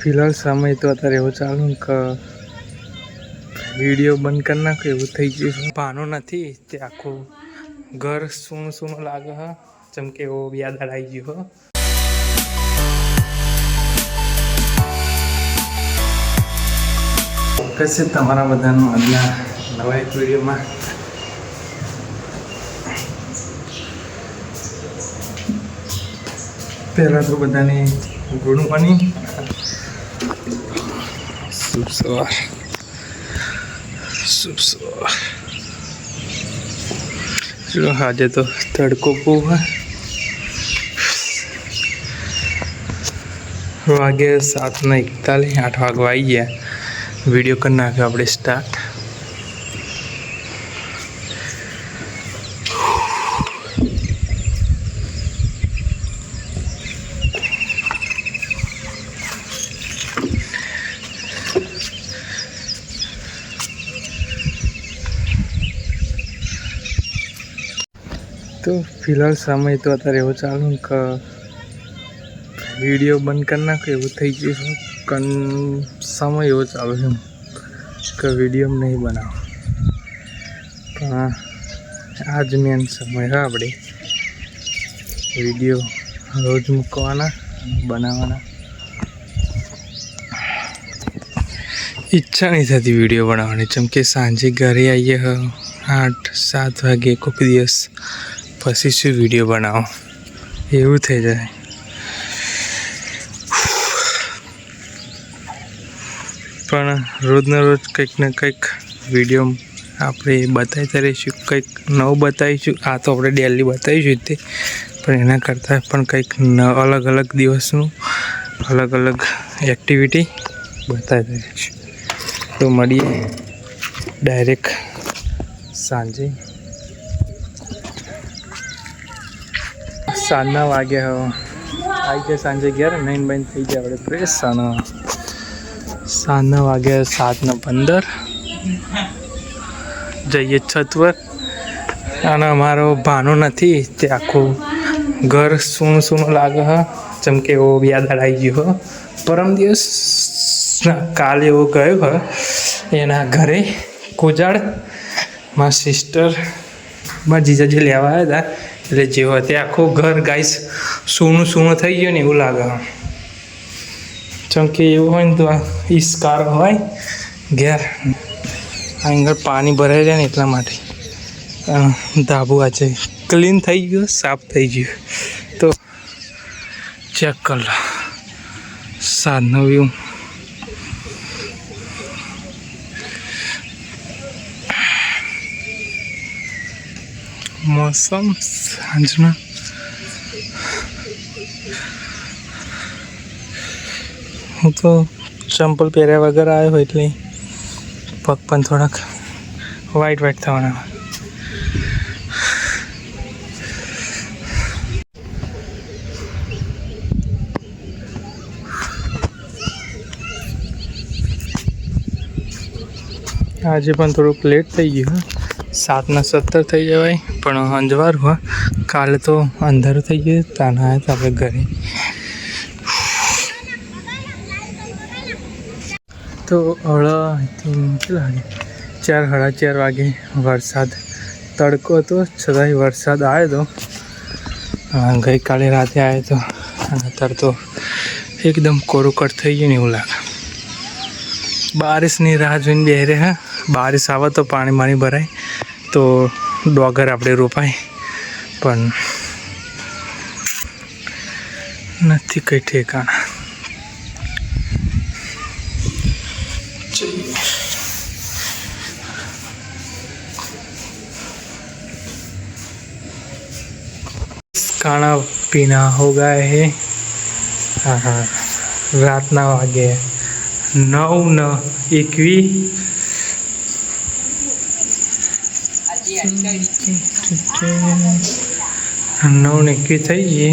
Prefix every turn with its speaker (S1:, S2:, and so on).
S1: फिलहाल समय तो अत्यारे एवो चालू के वीडियो बंद कर नाखो एवं थई गयुं। भानो नथी ते आखुं घर सूनो सूनो लागे है, चमके एवो याद आई गयो हो। कैसे तमारा बधानु आजना नवा एक वीडियो में पहला तो बधाने गुड मॉर्निंग, शुभ सवार, शुभ सवार। चलो आज तो तड़को खूब है। वागे 7:41, 8 वागवा आई गया। वीडियो कर नाखे अपने स्टार्ट। तो फिलहाल समय तो अत्यारे एवो चालू के वीडियो बंद कर नाखो एवं थई गयुं। कन समय एवो चालू है कि वीडियो में नहीं बनाओ, पण आज मेन समय है अपने वीडियो रोज मूकवाना बनावाना। इच्छा नहीं थी वीडियो बनावानी, चमके सांजे घरे आइए 8-7 वागे कोई दिवस पछी शू वीडियो बनाओ एवं थी जाए। पण रोज न रोज कंईक ने कंईक वीडियो आपणे बतावता रहीशुं, कंईक नवुं बतावीशुं। आ तो आपणे डेली बतावीशुं ते, पण एना करता पण कंईक अलग अलग दिवसनुं अलग अलग एक्टिविटी बतावता रहीशुं। तो मळीए डायरेक्ट सांजे। साँजना वाग्या आई गया सांजे 11 9 बन थी जाए अपने फ्रेश साँजना वाग्या 7:15 जाइए छत पर। અને અમારો ભાનો નથી તે આખું ઘર સૂનું સૂનું લાગે છે, ચમકે એવો યાદ આવી ગયો હો। પરમ દિવસ કાલે એવો ગયો હોય એના ઘરે કોજાડ મારા સિસ્ટર મારા જીજાજી લેવા આવ્યા હતા, એટલે જેવો તે આખું ઘર ગાઈસ સૂનું સૂનું થઈ ગયું ને એવું લાગે। ચમકે એવું હોય ને તો ઈસ્કાર હોય ઘેર આગળ પાણી ભરાઈ જાય ને એટલા માટે ધાબુ આજે ક્લીન થઈ ગયું, સાફ થઈ ગયું। તો ચેક કર લો સાંજનો વ્યૂ। मौसम सांजना हूँ तो चंपल पहर्या वगैरह आयो हो एटले पग पण थोड़ाक वाइट वाइट थवाना। आज पण थोड़ुंक लेट थई गयुं, 7:17 थई जवाय, पण अंजवार हुआ। काले तो अंधारू थई गयुं, ताना आया था अपने घरे। तो हड़ा आई थिंक 4-4:30 वागे वरसाद तड़को तो छतांय वरसाद आयो तो गई काले राते आयो तो अत्यारे तो एकदम कोरू कट थई गयुं एवुं लागे। बारिशनी राह जोईने बेही रह्या। बारिश आवे तो पाणी बाणी भराय तो डोगर आपणे रोपाय, पण નથી કઈ ઠેકાણા। खाना पीना हो गया है। हाँ रात ना वागे 9:21 9:21 થઈ ગઈ।